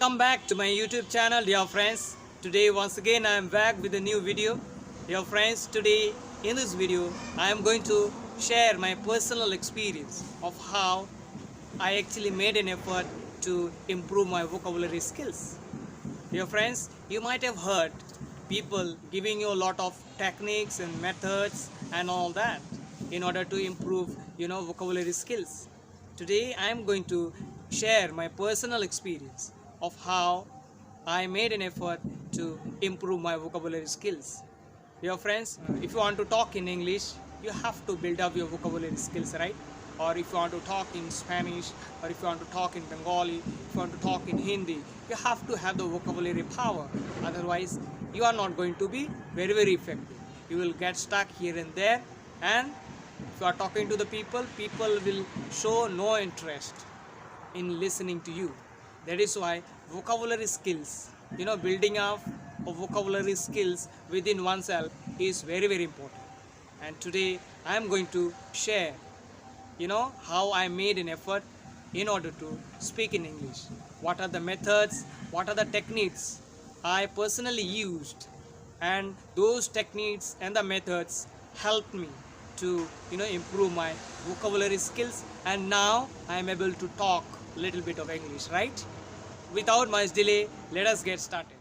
Welcome back to my YouTube channel, dear friends. Today once again I am back with a new video. Dear friends, today in this video I am going to share my personal experience of how I actually made an effort to improve my vocabulary skills. Dear friends, you might have heard people giving you a lot of techniques and methods and all that in order to improve vocabulary skills. Today I am going to share my personal experience of how I made an effort to improve my vocabulary skills. Dear friends, if you want to talk in English, you have to build up your vocabulary skills, right? Or if you want to talk in Spanish, or if you want to talk in Bengali, if you want to talk in Hindi, you have to have the vocabulary power. Otherwise, you are not going to be very effective. You will get stuck here and there, and if you are talking to the people, people will show no interest in listening to you. That is why vocabulary skills, building up of vocabulary skills within oneself is very important. And today I am going to share how I made an effort in order to speak in English. What are the methods, what are the techniques I personally used, and those techniques and the methods helped me to improve my vocabulary skills, and now I am able to talk a little bit of English, right? Without much delay, let us get started.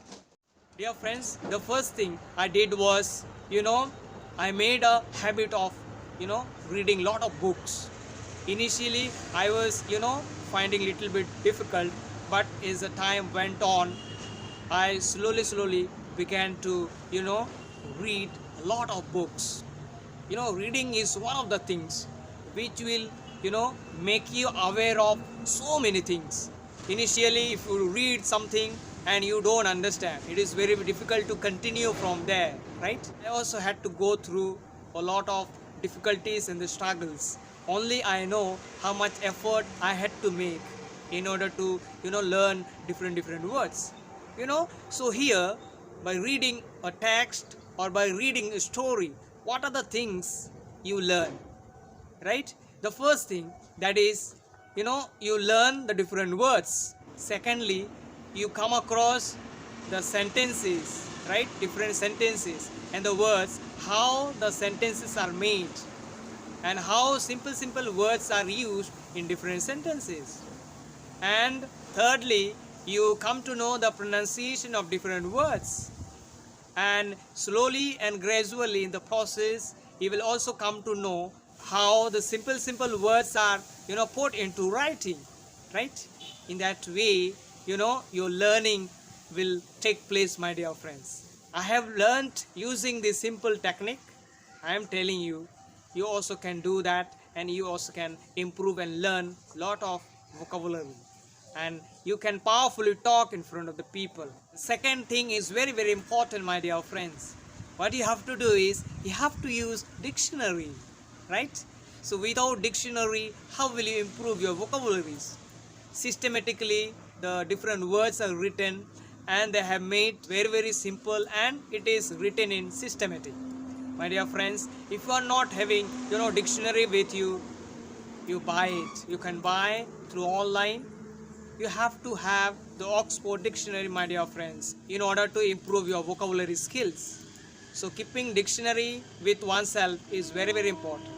Dear friends, the first thing I did was I made a habit of reading lot of books. Initially I was finding little bit difficult, but as the time went on, I slowly began to read a lot of books. Reading is one of the things which will make you aware of so many things. Initially, if you read something and you don't understand, it is very difficult to continue from there, right? I also had to go through a lot of difficulties and the struggles. Only I know how much effort I had to make in order to learn different words. So here, by reading a text or by reading a story, what are the things you learn, right? The first thing, that is you learn the different words. Secondly, you come across the sentences, right? Different sentences and the words, how the sentences are made and how simple words are used in different sentences. And thirdly, you come to know the pronunciation of different words, and slowly and gradually in the process you will also come to know how the simple words are put into writing, right? In that way your learning will take place, my dear friends. I have learned using this simple technique. I am telling you, you also can do that, and you also can improve and learn lot of vocabulary, and you can powerfully talk in front of the people. The second thing is very important, my dear friends. What you have to do is you have to use dictionary, right? So without dictionary, how will you improve your vocabularies? Systematically, the different words are written and they have made very simple, and it is written in systematic. My dear friends, if you are not having dictionary with you, you buy it. You can buy through online. You have to have the Oxford dictionary, my dear friends, in order to improve your vocabulary skills. So keeping dictionary with oneself is very important.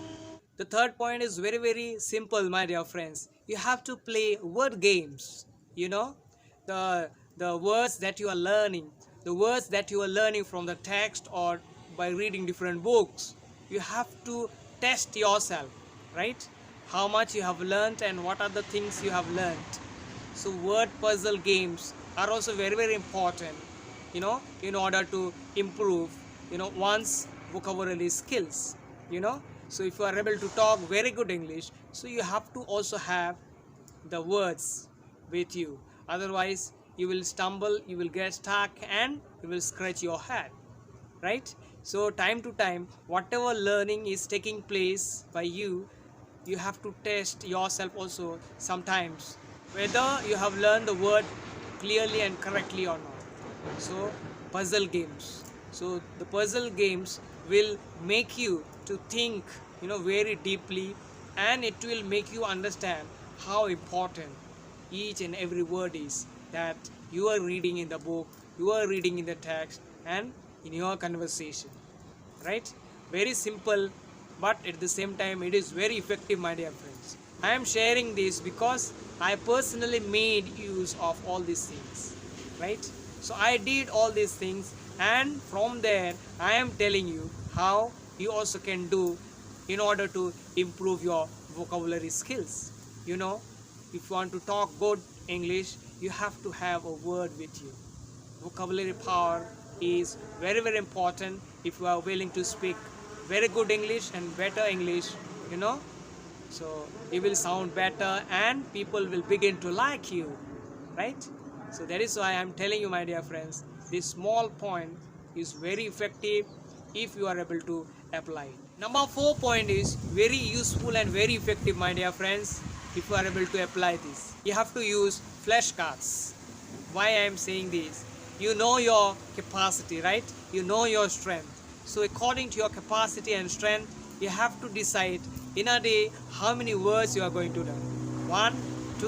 The third point is very simple, my dear friends. You have to play word games. The words that you are learning, the words that you are learning from the text or by reading different books, you have to test yourself, right? How much you have learned and what are the things you have learned. So word puzzle games are also very important, in order to improve one's vocabulary skills. So if you are able to talk very good English, so you have to also have the words with you. Otherwise you will stumble, you will get stuck, and you will scratch your head, right? So time to time, whatever learning is taking place by you, you have to test yourself also sometimes whether you have learned the word clearly and correctly or not. So puzzle games. So the puzzle games will make you to think very deeply, and it will make you understand how important each and every word is that you are reading in the book, you are reading in the text, and in your conversation, right? Very simple, but at the same time it is very effective, my dear friends. I am sharing this because I personally made use of all these things, right? So I did all these things, and from there I am telling you how you also can do in order to improve your vocabulary skills. You know, if you want to talk good English, you have to have a word with you. Vocabulary power is very, very important if you are willing to speak very good English and better English, you know. So you will sound better and people will begin to like you, right? So that is why I am telling you, my dear friends, this small point is very effective if you are able to apply it. Number 4 point is very useful and very effective, my dear friends, if you are able to apply this. You have to use flashcards. Why I am saying this? You know your capacity, right? You know your strength. So according to your capacity and strength, you have to decide in a day how many words you are going to learn. 1, 2,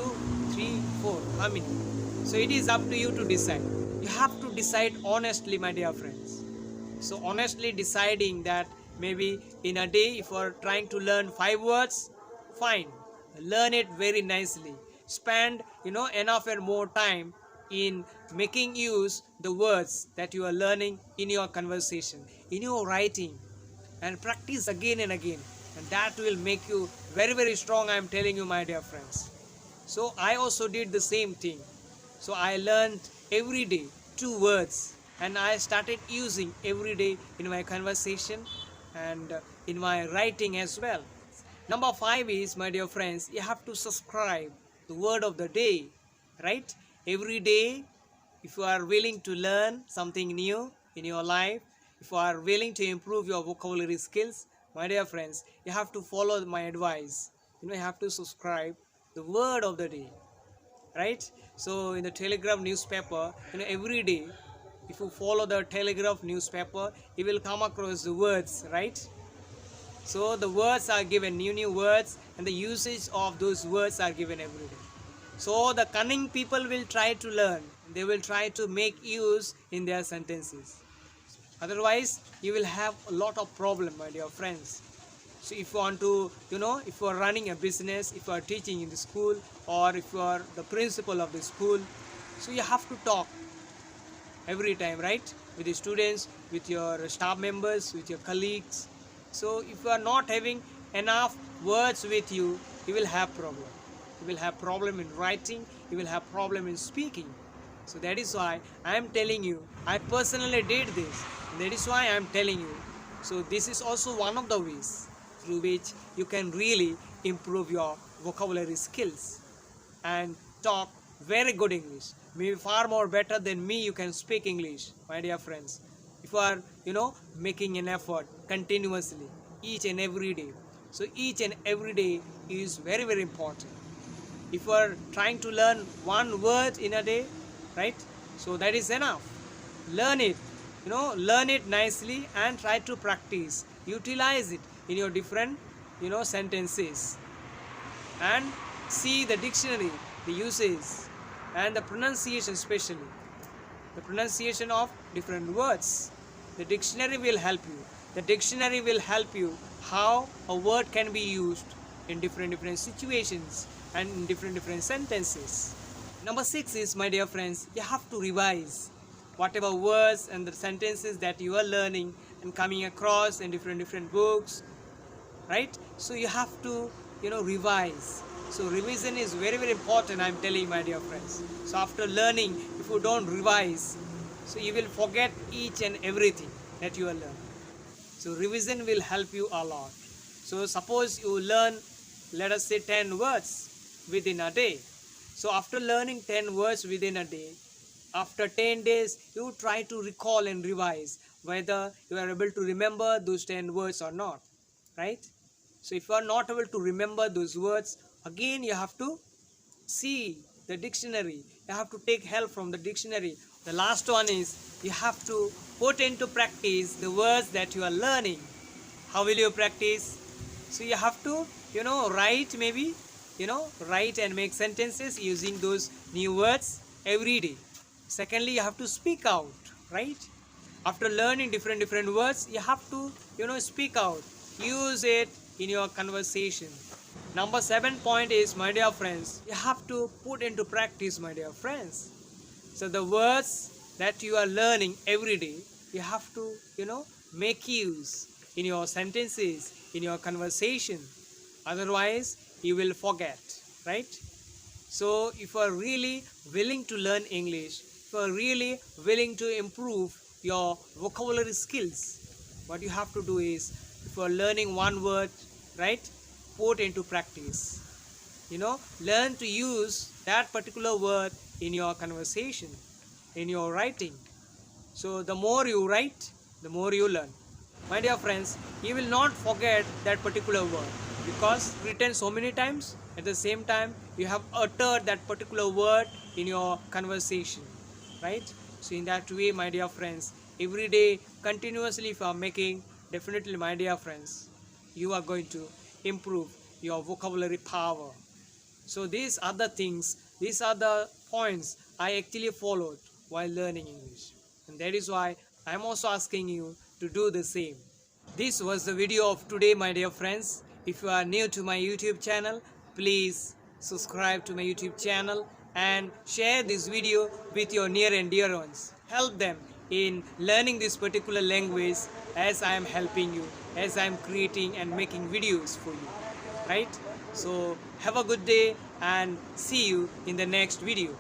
3, 4. How many? So it is up to you to decide. You have to decide honestly, my dear friends. So honestly deciding that maybe in a day if you are trying to learn 5 words, fine. Learn it very nicely. Spend enough and more time in making use the words that you are learning in your conversation, in your writing, and practice again and again, and that will make you very, very strong, I am telling you, my dear friends. So I also did the same thing. So I learned every day 2 words, and I started using every day in my conversation and in my writing as well. Number 5 is, my dear friends, you have to subscribe the word of the day, right? Every day, if you are willing to learn something new in your life, if you are willing to improve your vocabulary skills, my dear friends, you have to follow my advice. You have to subscribe the word of the day, right? So in the Telegraph newspaper, every day, if you follow the Telegraph newspaper, you will come across the words, right? So the words are given, new words, and the usage of those words are given every day. So the cunning people will try to learn. They will try to make use in their sentences. Otherwise, you will have a lot of problem, my dear friends. So if you want to, if you are running a business, if you are teaching in the school, or if you are the principal of the school, so you have to talk every time, right? With the students, with your staff members, with your colleagues. So if you are not having enough words with you, you will have problem. You will have problem in writing, you will have problem in speaking. So that is why I am telling you, I personally did this. That is why I am telling you. So this is also one of the ways through which you can really improve your vocabulary skills and talk very good English. Maybe far more better than me you can speak English, my dear friends. If you are, making an effort continuously each and every day. So each and every day is very, very important. If you are trying to learn 1 word in a day, right? So that is enough. Learn it, learn it nicely and try to practice. Utilize it in your different, sentences. And see the dictionary, the uses, and the pronunciation, especially the pronunciation of different words. The dictionary will help you. The dictionary will help you how a word can be used in different situations and in different sentences. Number 6 is, my dear friends, you have to revise whatever words and the sentences that you are learning and coming across in different books, right? So you have to, revise. So revision is very, very important, I am telling you, my dear friends. So after learning, if you don't revise, so you will forget each and everything that you are learning. So revision will help you a lot. So suppose you learn, let us say 10 words within a day. So after learning 10 words within a day, after 10 days, you try to recall and revise whether you are able to remember those 10 words or not, right? So if you are not able to remember those words, again you have to see the dictionary. You have to take help from the dictionary. The last one is you have to put into practice the words that you are learning. How will you practice? So you have to, write maybe, write and make sentences using those new words every day. Secondly, you have to speak out, right? After learning different words, you have to speak out, use it in your conversation. Number 7 point is, my dear friends, you have to put into practice, my dear friends. So the words that you are learning every day, you have to make use in your sentences, in your conversation. Otherwise you will forget, right? So if you are really willing to learn English, if you are really willing to improve your vocabulary skills, what you have to do is, if you are learning one word, right, put into practice. Learn to use that particular word in your conversation, in your writing. So the more you write, the more you learn. My dear friends, you will not forget that particular word, because written so many times, at the same time you have uttered that particular word in your conversation, right? So in that way, my dear friends, every day continuously if you are making, definitely, my dear friends, you are going to improve your vocabulary power. So these are the things, these are the points I actually followed while learning English. And that is why I am also asking you to do the same. This was the video of today, my dear friends. If you are new to my YouTube channel, please subscribe to my YouTube channel and share this video with your near and dear ones. Help them in learning this particular language as I am helping you, as I am creating and making videos for you. Right? So have a good day and see you in the next video.